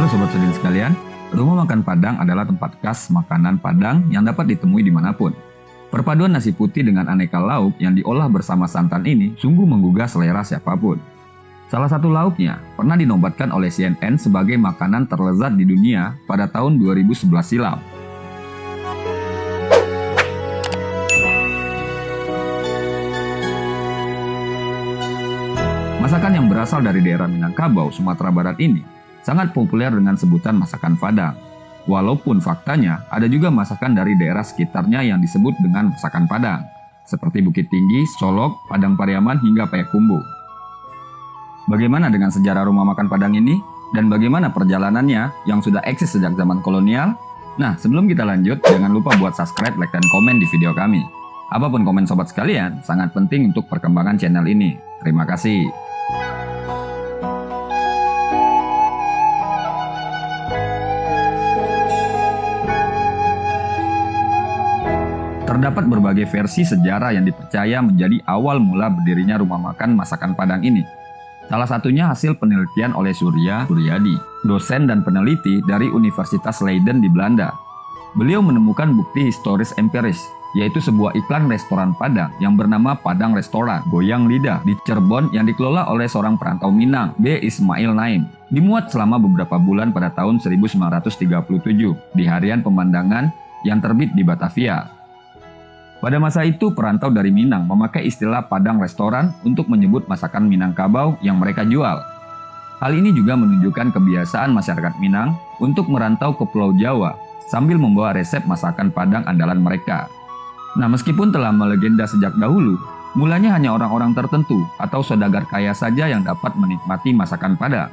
Sobat Sudin sekalian, rumah makan Padang adalah tempat khas makanan Padang yang dapat ditemui dimanapun. Perpaduan nasi putih dengan aneka lauk yang diolah bersama santan ini sungguh menggugah selera siapapun. Salah satu lauknya pernah dinobatkan oleh CNN sebagai makanan terlezat di dunia pada tahun 2011 silam. Masakan yang berasal dari daerah Minangkabau, Sumatera Barat ini sangat populer dengan sebutan masakan Padang. Walaupun faktanya ada juga masakan dari daerah sekitarnya yang disebut dengan masakan Padang, seperti Bukit Tinggi, Solok, Padang Pariaman, hingga Payakumbuh. Bagaimana dengan sejarah rumah makan Padang ini? Dan bagaimana perjalanannya yang sudah eksis sejak zaman kolonial? Nah, sebelum kita lanjut, jangan lupa buat subscribe, like, dan komen di video kami. Apapun komen sobat sekalian, sangat penting untuk perkembangan channel ini. Terima kasih. Terdapat berbagai versi sejarah yang dipercaya menjadi awal mula berdirinya rumah makan masakan Padang ini. Salah satunya hasil penelitian oleh Surya Suryadi, dosen dan peneliti dari Universitas Leiden di Belanda. Beliau menemukan bukti historis empiris, yaitu sebuah iklan restoran Padang yang bernama Padang Restoran Goyang Lidah di Cirebon yang dikelola oleh seorang perantau Minang, B. Ismail Naim. Dimuat selama beberapa bulan pada tahun 1937 di harian pemandangan yang terbit di Batavia. Pada masa itu, perantau dari Minang memakai istilah Padang Restoran untuk menyebut masakan Minangkabau yang mereka jual. Hal ini juga menunjukkan kebiasaan masyarakat Minang untuk merantau ke Pulau Jawa sambil membawa resep masakan Padang andalan mereka. Nah, meskipun telah melegenda sejak dahulu, mulanya hanya orang-orang tertentu atau saudagar kaya saja yang dapat menikmati masakan Padang.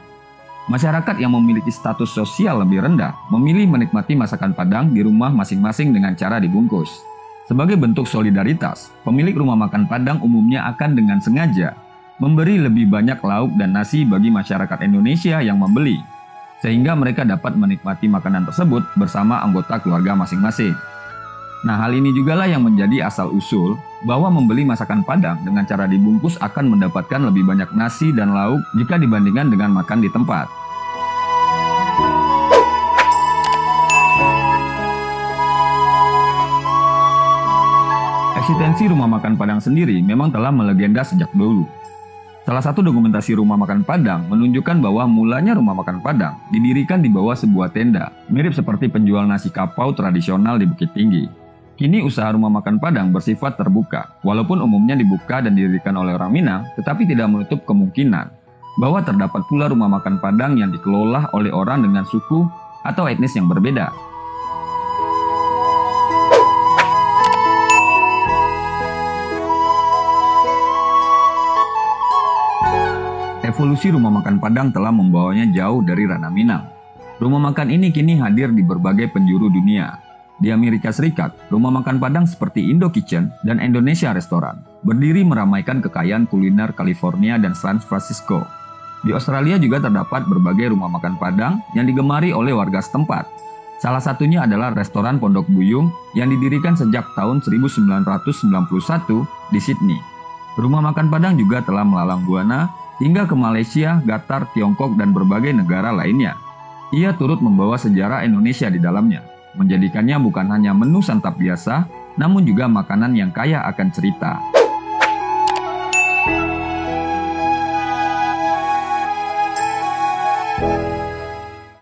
Masyarakat yang memiliki status sosial lebih rendah memilih menikmati masakan Padang di rumah masing-masing dengan cara dibungkus. Sebagai bentuk solidaritas, pemilik rumah makan Padang umumnya akan dengan sengaja memberi lebih banyak lauk dan nasi bagi masyarakat Indonesia yang membeli, sehingga mereka dapat menikmati makanan tersebut bersama anggota keluarga masing-masing. Nah, hal ini jugalah yang menjadi asal-usul bahwa membeli masakan Padang dengan cara dibungkus akan mendapatkan lebih banyak nasi dan lauk jika dibandingkan dengan makan di tempat. Eksistensi rumah makan Padang sendiri memang telah melegenda sejak dulu. Salah satu dokumentasi rumah makan Padang menunjukkan bahwa mulanya rumah makan Padang didirikan di bawah sebuah tenda, mirip seperti penjual nasi kapau tradisional di Bukit Tinggi. Kini usaha rumah makan Padang bersifat terbuka, walaupun umumnya dibuka dan didirikan oleh orang Minang, tetapi tidak menutup kemungkinan bahwa terdapat pula rumah makan Padang yang dikelola oleh orang dengan suku atau etnis yang berbeda. Evolusi rumah makan Padang telah membawanya jauh dari ranah Minang. Rumah makan ini kini hadir di berbagai penjuru dunia. Di Amerika Serikat, rumah makan Padang seperti Indo Kitchen dan Indonesia Restoran berdiri meramaikan kekayaan kuliner California dan San Francisco. Di Australia juga terdapat berbagai rumah makan Padang yang digemari oleh warga setempat. Salah satunya adalah restoran Pondok Buyung yang didirikan sejak tahun 1991 di Sydney. Rumah makan Padang juga telah melalang buana hingga ke Malaysia, Qatar, Tiongkok, dan berbagai negara lainnya. Ia turut membawa sejarah Indonesia di dalamnya, menjadikannya bukan hanya menu santap biasa, namun juga makanan yang kaya akan cerita.